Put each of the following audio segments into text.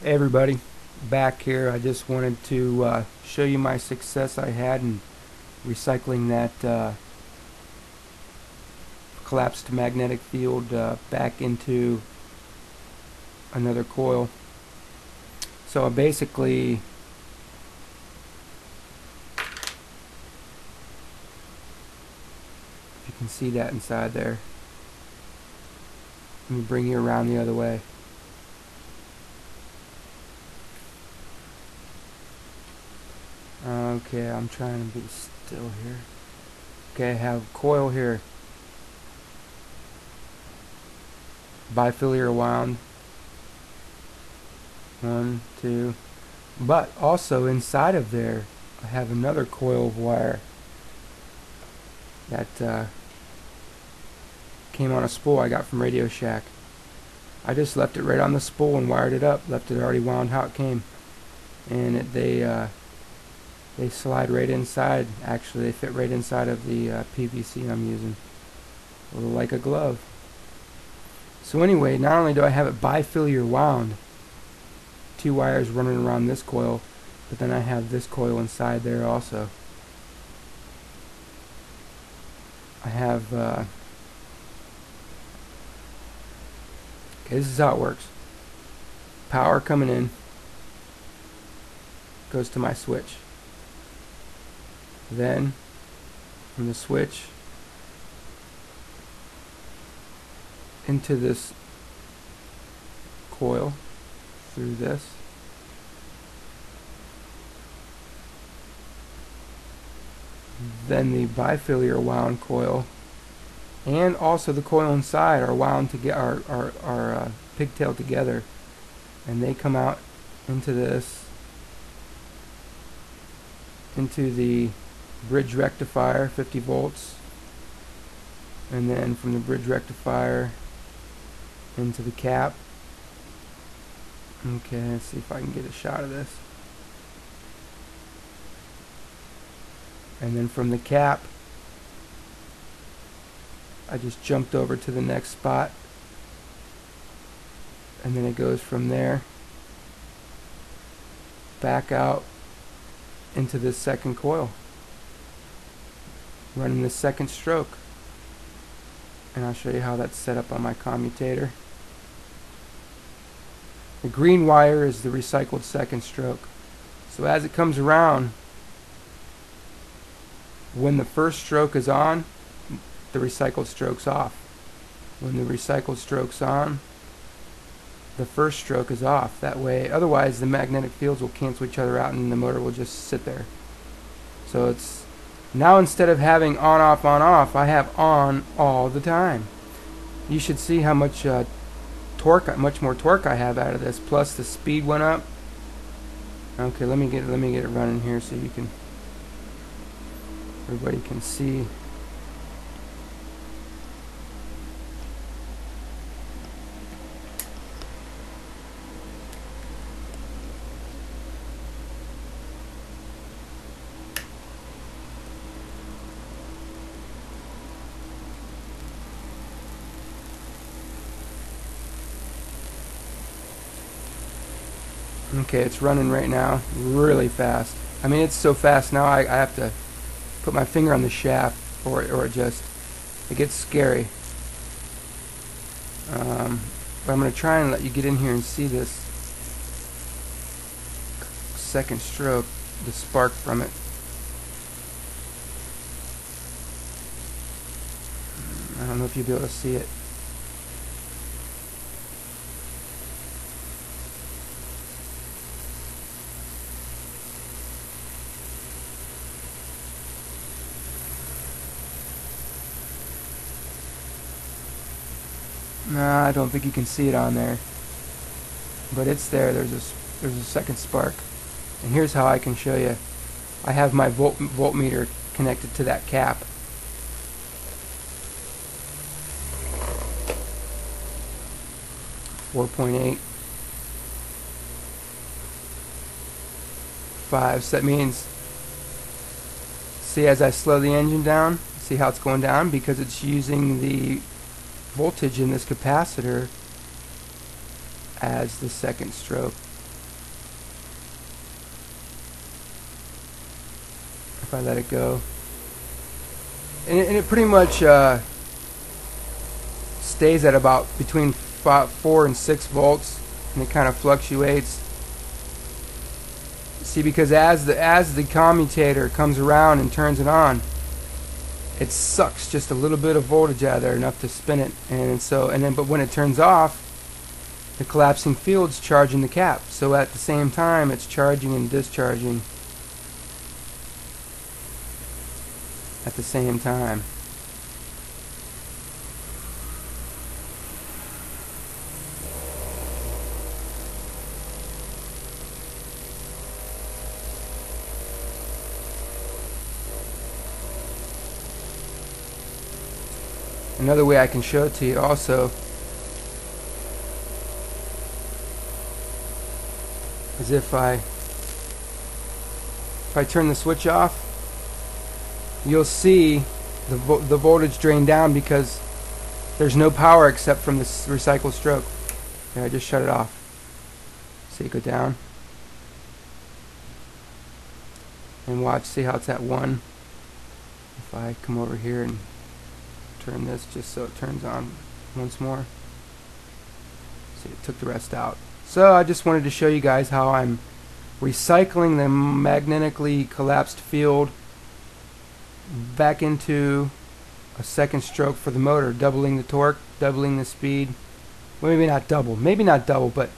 Hey everybody, back here. I just wanted to show you my success I had in recycling that collapsed magnetic field back into another coil. So basically, if you can see that inside there, let me bring you around the other way. Okay, I'm trying to be still here. Okay, I have coil here, bifilar wound, 1, 2, but also inside of there I have another coil of wire that came on a spool I got from Radio Shack. I just left it right on the spool and wired it up, left it already wound how it came, and they slide right inside. Actually, they fit right inside of the PVC I'm using, like a glove. So anyway, not only do I have it bifilar wound, 2 wires running around this coil, but then I have this coil inside there also. I have okay, this is how it works. Power coming in goes to my switch. Then from the switch into this coil through this. Then the bifilar wound coil and also the coil inside are wound to get our pigtail together, and they come out into this, into the bridge rectifier, 50 volts, and then from the bridge rectifier into the cap. Okay, let's see if I can get a shot of this. And then from the cap, I just jumped over to the next spot, and then it goes from there back out into this second coil, running the second stroke. And I'll show you how that's set up on my commutator. The green wire is the recycled second stroke. So as it comes around, when the first stroke is on, the recycled stroke's off. When the recycled stroke's on, the first stroke is off. That way, otherwise the magnetic fields will cancel each other out and the motor will just sit there. So it's now, instead of having on off, I have on all the time. You should see how much torque, much more torque I have out of this. Plus the speed went up. Okay, let me get it running here so you can, everybody can see. Okay, it's running right now, really fast. I mean, it's so fast now I have to put my finger on the shaft, or it gets scary. But I'm going to try and let you get in here and see this second stroke, the spark from it. I don't know if you'll be able to see it. No, I don't think you can see it on there, but it's there. There's a second spark, and here's how I can show you. I have my voltmeter connected to that cap. .8 5. So that means, see, as I slow the engine down, see how it's going down, because it's using the voltage in this capacitor as the second stroke. I let it go. And it pretty much stays at about between 4 and 6 volts, and it kind of fluctuates. See, because as the commutator comes around and turns it on, it sucks just a little bit of voltage out of there, enough to spin it, but when it turns off, the collapsing field's charging the cap. So at the same time, it's charging and discharging at the same time. Another way I can show it to you also is if I turn the switch off, you'll see the voltage drain down because there's no power except from this recycled stroke. Okay, I just shut it off. See it go down. And watch, see how it's at 1. If I come over here and turn this just so it turns on once more. See, it took the rest out. So I just wanted to show you guys how I'm recycling the magnetically collapsed field back into a second stroke for the motor, doubling the torque, doubling the speed. Well, maybe not double, but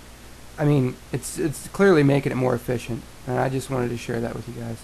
I mean it's clearly making it more efficient, and I just wanted to share that with you guys.